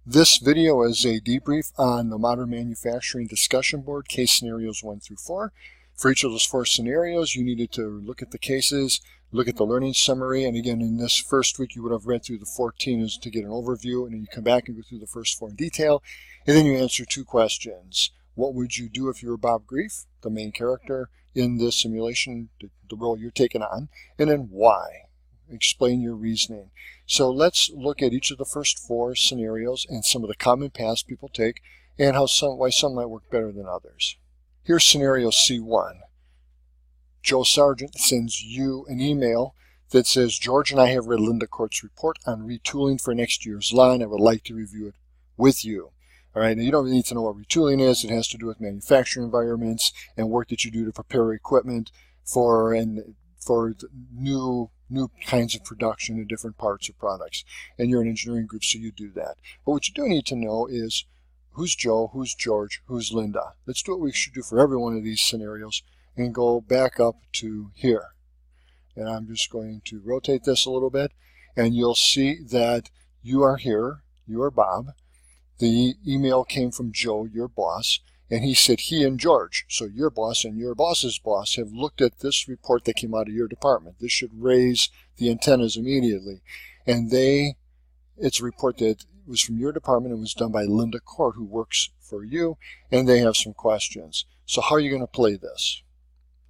This video is a debrief on the Modern Manufacturing Discussion Board, case scenarios 1 through 4. For each of those 4 scenarios, you needed to look at the cases, look at the learning summary, and again, in this first week, you would have read through the 14 is to get an overview, and then you come back and go through the first 4 in detail, and then you answer 2 questions. What would you do if you were Bob Grief, the main character in this simulation, the role you're taking on, and then why? Explain your reasoning. So let's look at each of the first 4 scenarios and some of the common paths people take and why some might work better than others. Here's scenario C1. Joe Sargent sends you an email that says, George and I have read Linda Court's report on retooling for next year's line. I would like to review it with you. All right, now you don't really need to know what retooling is. It has to do with manufacturing environments and work that you do to prepare equipment for new kinds of production in different parts of products. And you're an engineering group, so you do that. But what you do need to know is who's Joe, who's George, who's Linda. Let's do what we should do for every one of these scenarios and go back up to here. And I'm just going to rotate this a little bit, and you'll see that you are here, you are Bob. The email came from Joe, your boss, and he said he and George, so your boss and your boss's boss, have looked at this report that came out of your department. This should raise the antennas immediately. And it's a report that was from your department and was done by Linda Court, who works for you, and they have some questions. So how are you going to play this?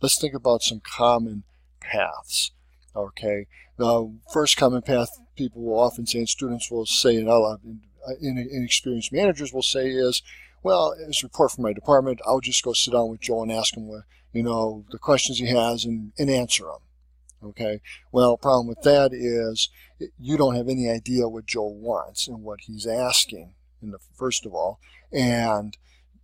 Let's think about some common paths. Okay, the first common path people will often say, and students will say, and inexperienced managers will say is, well, it's a report from my department. I'll just go sit down with Joe and ask him, the questions he has and answer them. Okay. Well, problem with that is you don't have any idea what Joe wants and what he's asking, first of all. And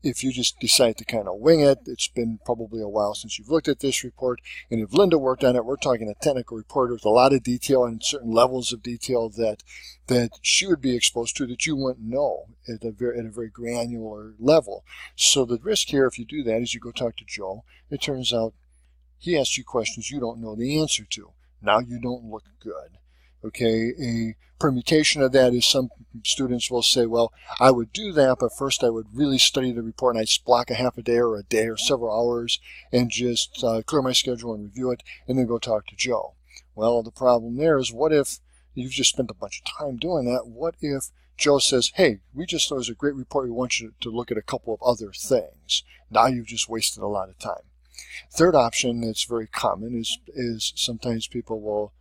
if you just decide to kind of wing it, it's been probably a while since you've looked at this report. And if Linda worked on it, we're talking a technical report with a lot of detail and certain levels of detail that she would be exposed to that you wouldn't know at a very granular level. So the risk here, if you do that, is you go talk to Joe. It turns out he asks you questions you don't know the answer to. Now you don't look good. Okay, a permutation of that is some students will say, well, I would do that, but first I would really study the report and I'd block a half a day or several hours and just clear my schedule and review it and then go talk to Joe. Well, the problem there is, what if you've just spent a bunch of time doing that? What if Joe says, hey, we just thought it was a great report. We want you to look at a couple of other things. Now you've just wasted a lot of time. Third option that's very common is sometimes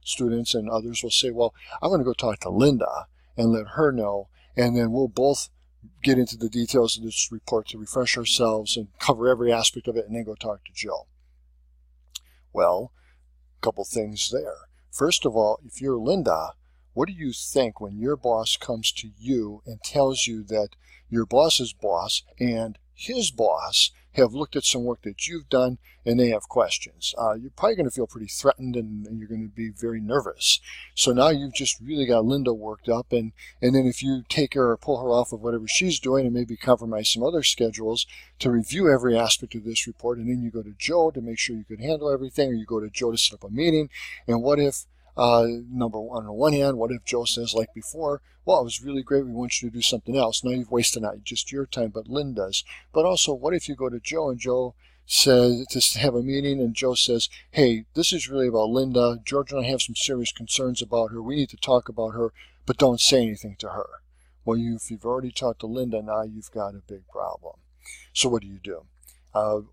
students and others will say, well, I'm going to go talk to Linda and let her know, and then we'll both get into the details of this report to refresh ourselves and cover every aspect of it and then go talk to Joe. Well, a couple things there. First of all, if you're Linda, what do you think when your boss comes to you and tells you that your boss's boss and his boss have looked at some work that you've done and they have questions? You're probably going to feel pretty threatened and you're going to be very nervous. So now you've just really got Linda worked up, and then if you take her or pull her off of whatever she's doing and maybe compromise some other schedules to review every aspect of this report, and then you go to Joe to make sure you can handle everything, or you go to Joe to set up a meeting, and what if number one, on the one hand, what if Joe says, like before, well, it was really great, we want you to do something else. Now you've wasted not just your time, but Linda's. But also, what if you go to Joe and Joe says to have a meeting, and Joe says, hey, this is really about Linda. George and I have some serious concerns about her. We need to talk about her, but don't say anything to her. Well, if you've already talked to Linda, now you've got a big problem. So what do?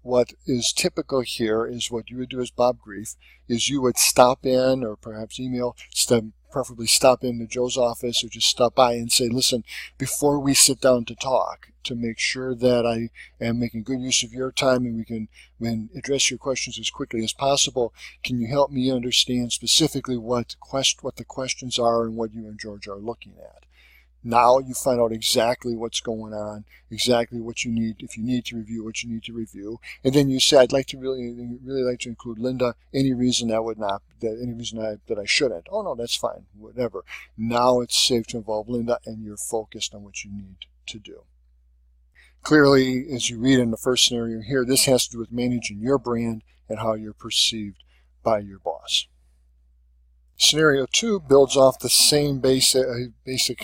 What is typical here is what you would do as Bob Grief is you would stop in, or perhaps email, preferably stop into Joe's office, or just stop by and say, listen, before we sit down to talk, to make sure that I am making good use of your time and we can address your questions as quickly as possible, can you help me understand specifically what the questions are and what you and George are looking at? Now you find out exactly what's going on, exactly what you need, if you need to review what you need to review, and then you say, I'd like to really like to include Linda. Any reason that I shouldn't? Oh no, that's fine, whatever. Now it's safe to involve Linda, and you're focused on what you need to do. Clearly, as you read in the first scenario here, this has to do with managing your brand and how you're perceived by your boss. Scenario 2 builds off the same basic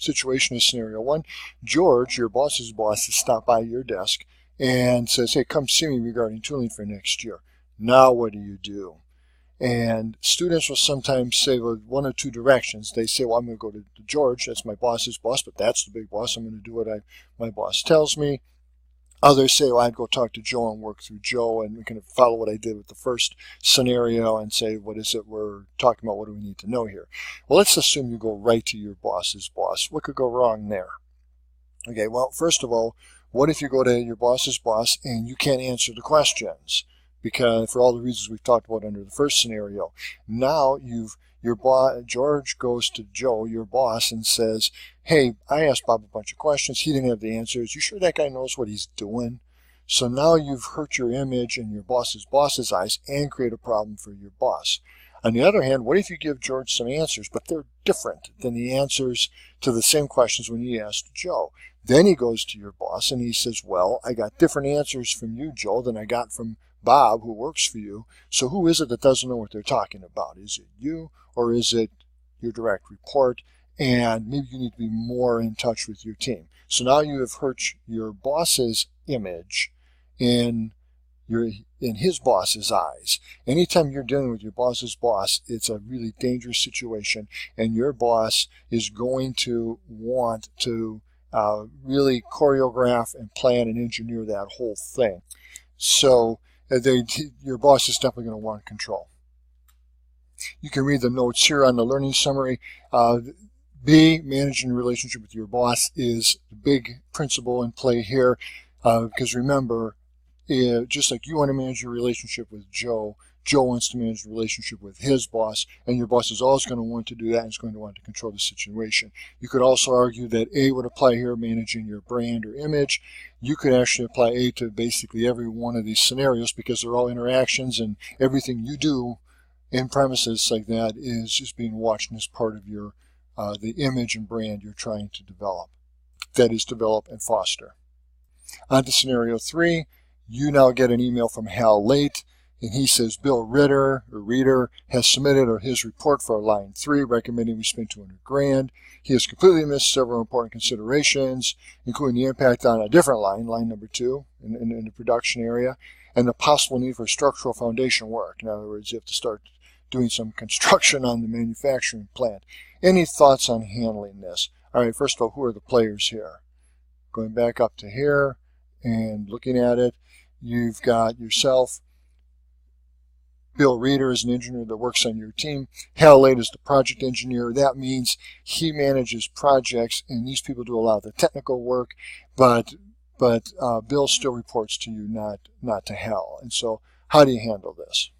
situation is scenario 1. George, your boss's boss, has stopped by your desk and says, hey, come see me regarding tooling for next year. Now what do you do? And students will sometimes say, well, one or two directions. They say, well, I'm going to go to George. That's my boss's boss, but that's the big boss. I'm going to do what my boss tells me. Others say, well, I'd go talk to Joe and work through Joe, and we can follow what I did with the first scenario and say, what is it we're talking about? What do we need to know here? Well, let's assume you go right to your boss's boss. What could go wrong there? Okay, well, first of all, what if you go to your boss's boss and you can't answer the questions? Because for all the reasons we've talked about under the first scenario, now George goes to Joe, your boss, and says, hey, I asked Bob a bunch of questions. He didn't have the answers. You sure that guy knows what he's doing? So now you've hurt your image in your boss's eyes and create a problem for your boss. On the other hand, what if you give George some answers, but they're different than the answers to the same questions when he asked Joe? Then he goes to your boss and he says, well, I got different answers from you, Joe, than I got from Bob, who works for you. So who is it that doesn't know what they're talking about? Is it you, or is it your direct report? And maybe you need to be more in touch with your team. So now you have hurt your boss's image in his boss's eyes. Anytime you're dealing with your boss's boss, it's a really dangerous situation, and your boss is going to want to really choreograph and plan and engineer that whole thing. So your boss is definitely going to want control. You can read the notes here on the learning summary. B, managing the relationship with your boss is the big principle in play here, because remember, just like you want to manage your relationship with Joe, Joe wants to manage the relationship with his boss, and your boss is always going to want to do that and is going to want to control the situation. You could also argue that A would apply here, managing your brand or image. You could actually apply A to basically every one of these scenarios because they're all interactions, and everything you do in premises like that is being watched and is part of your the image and brand you're trying to develop. That is, develop and foster. On to scenario 3. You now get an email from Hal late, and he says Bill Reader has submitted his report for line 3, recommending we spend $200,000. He has completely missed several important considerations, including the impact on a different line number 2, in the production area, and the possible need for structural foundation work. In other words, you have to start doing some construction on the manufacturing plant. Any thoughts on handling this? All right, first of all, who are the players here? Going back up to here and looking at it, you've got yourself. Bill Reader is an engineer that works on your team. Hal Late is the project engineer. That means he manages projects, and these people do a lot of the technical work, but Bill still reports to you, not to Hal. And so how do you handle this?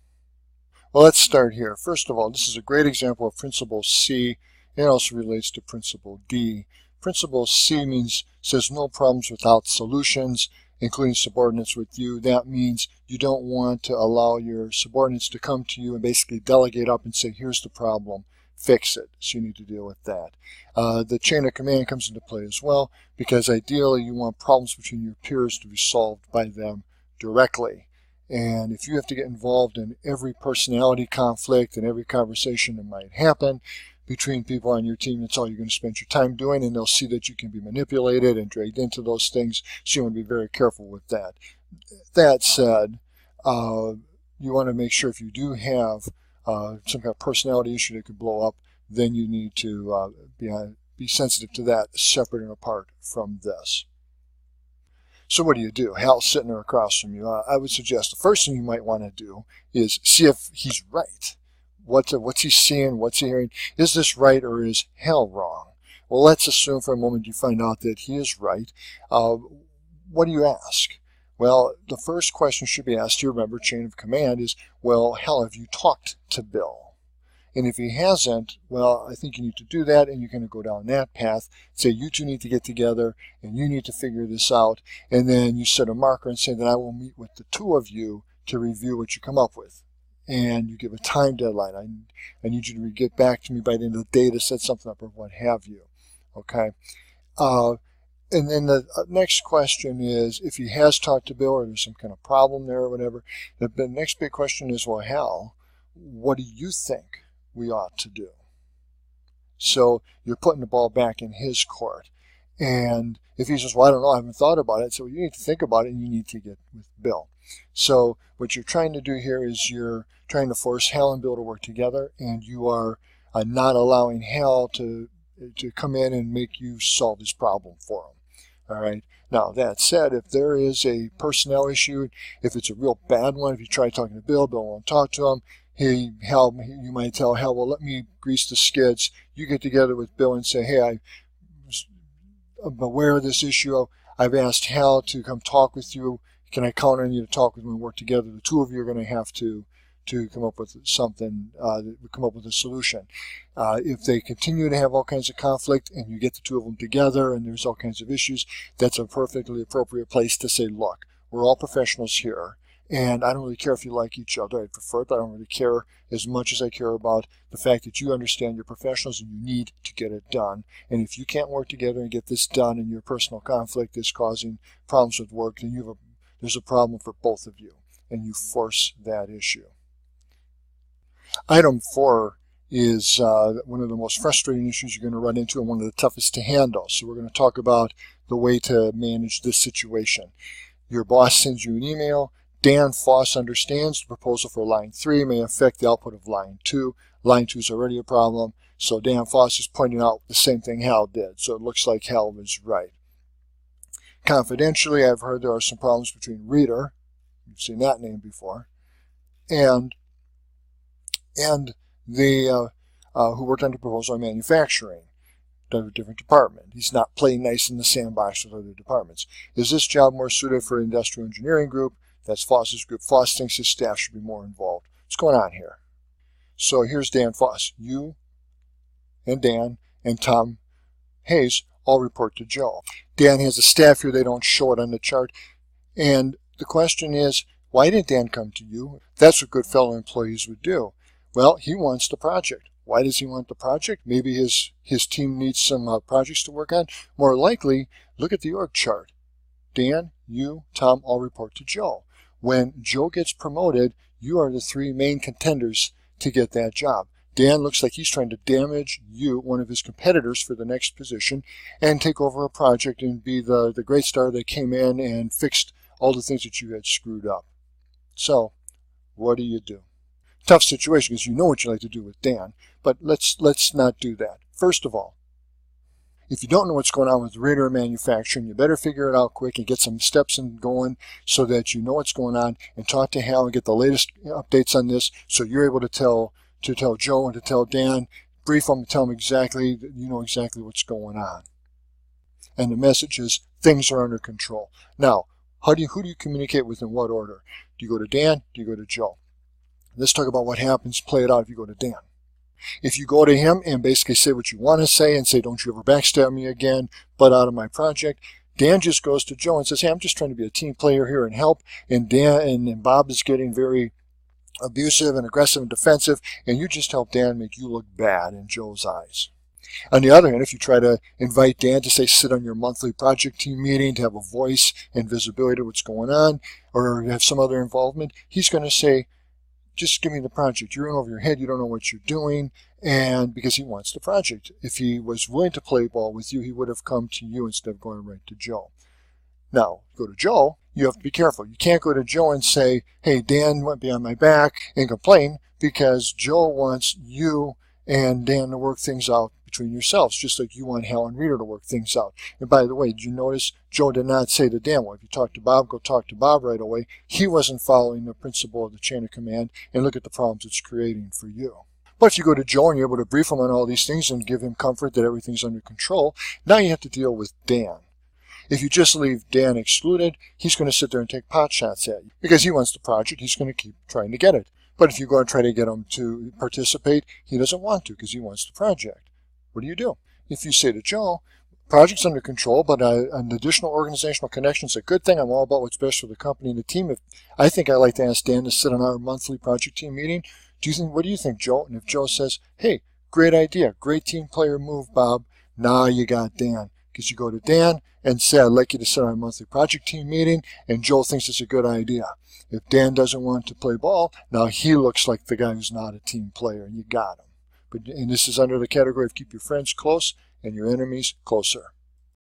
Well, let's start here. First of all, this is a great example of Principle C. It also relates to Principle D. Principle C says no problems without solutions, including subordinates with you. That means you don't want to allow your subordinates to come to you and basically delegate up and say, here's the problem, fix it. So you need to deal with that. The chain of command comes into play as well, because ideally you want problems between your peers to be solved by them directly. And if you have to get involved in every personality conflict and every conversation that might happen between people on your team, that's all you're going to spend your time doing, and they'll see that you can be manipulated and dragged into those things, so you want to be very careful with that. That said, you want to make sure if you do have some kind of personality issue that could blow up, then you need to be sensitive to that, separate and apart from this. So what do? Hal's sitting there across from you. I would suggest the first thing you might want to do is see if he's right. What's he seeing? What's he hearing? Is this right, or is Hal wrong? Well, let's assume for a moment you find out that he is right. What do you ask? Well, the first question should be asked, you remember chain of command, is, well, Hal, have you talked to Bill? And if he hasn't, well, I think you need to do that, and you're going to go down that path. Say, you two need to get together, and you need to figure this out. And then you set a marker and say that I will meet with the two of you to review what you come up with. And you give a time deadline. I need you to get back to me by the end of the day to set something up or what have you. Okay? And then the next question is, if he has talked to Bill or there's some kind of problem there or whatever, the next big question is, well, Hal, what do you think we ought to do? So you're putting the ball back in his court. And if he says, well, I don't know, I haven't thought about it, so you need to think about it and you need to get with Bill. So what you're trying to do here is you're trying to force Hal and Bill to work together, and you are not allowing Hal to come in and make you solve this problem for him. All right. Now, that said, if there is a personnel issue, if it's a real bad one, if you try talking to Bill, Bill won't talk to him, Hal, you might tell Hal, well, let me grease the skids. You get together with Bill and say, hey, I'm aware of this issue. I've asked Hal to come talk with you. Can I count on you to talk with me and work together? The two of you are going to have to come up with something, come up with a solution. If they continue to have all kinds of conflict and you get the two of them together and there's all kinds of issues, that's a perfectly appropriate place to say, look, we're all professionals here, and I don't really care if you like each other. I prefer it, but I don't really care as much as I care about the fact that you understand you're professionals and you need to get it done. And if you can't work together and get this done and your personal conflict is causing problems with work, then there's a problem for both of you, and you force that issue. Item 4 is one of the most frustrating issues you're going to run into and one of the toughest to handle. So we're going to talk about the way to manage this situation. Your boss sends you an email. Dan Foss understands the proposal for line 3 may affect the output of line 2. Line 2 is already a problem, so Dan Foss is pointing out the same thing Hal did. So it looks like Hal was right. Confidentially, I've heard there are some problems between Reader, you've seen that name before, and the who worked on the proposal on manufacturing, a different department. He's not playing nice in the sandbox with other departments. Is this job more suited for industrial engineering group? That's Foss's group. Foss thinks his staff should be more involved. What's going on here? So here's Dan Foss. You and Dan and Tom Hayes all report to Joe. Dan has a staff here. They don't show it on the chart. And the question is, why did Dan come to you? That's what good fellow employees would do. Well, he wants the project. Why does he want the project? Maybe his team needs some projects to work on. More likely, look at the org chart. Dan, you, Tom all report to Joe. When Joe gets promoted, you are the 3 main contenders to get that job. Dan looks like he's trying to damage you, one of his competitors, for the next position and take over a project and be the great star that came in and fixed all the things that you had screwed up. So, what do? Tough situation because you know what you like to do with Dan, but let's not do that. First of all, if you don't know what's going on with Reader manufacturing, you better figure it out quick and get some steps in going so that you know what's going on, and talk to Hal and get the latest updates on this so you're able to tell Joe and to tell Dan, brief them and tell them exactly, you know exactly what's going on. And the message is things are under control. Now, who do you communicate with in what order? Do you go to Dan? Do you go to Joe? Let's talk about what happens, play it out if you go to Dan. If you go to him and basically say what you want to say and say, don't you ever backstab me again, butt out of my project, Dan just goes to Joe and says, hey, I'm just trying to be a team player here and help. And Dan and Bob is getting very abusive and aggressive and defensive, and you just help Dan make you look bad in Joe's eyes. On the other hand, if you try to invite Dan to, say, sit on your monthly project team meeting to have a voice and visibility to what's going on, or have some other involvement, he's going to say, just give me the project. You're in over your head. You don't know what you're doing. And because he wants the project. If he was willing to play ball with you, he would have come to you instead of going right to Joe. Now, go to Joe. You have to be careful. You can't go to Joe and say, hey, Dan went behind my back and complain, because Joe wants you and Dan to work things out between yourselves, just like you want Hal and Reader to work things out. And by the way, did you notice Joe did not say to Dan, well, if you talk to Bob, go talk to Bob right away. He wasn't following the principle of the chain of command, and look at the problems it's creating for you. But if you go to Joe and you're able to brief him on all these things and give him comfort that everything's under control, now you have to deal with Dan. If you just leave Dan excluded, he's going to sit there and take pot shots at you. Because he wants the project, he's going to keep trying to get it. But if you go and try to get him to participate, he doesn't want to because he wants the project. What do? If you say to Joe, project's under control, but an additional organizational connection is a good thing. I'm all about what's best for the company and the team. I think I'd like to ask Dan to sit on our monthly project team meeting. What do you think, Joe? And if Joe says, hey, great idea, great team player move, Bob, now you got Dan. Because you go to Dan and say, I'd like you to sit on our monthly project team meeting, and Joe thinks it's a good idea. If Dan doesn't want to play ball, now he looks like the guy who's not a team player, and you got him. And this is under the category of keep your friends close and your enemies closer.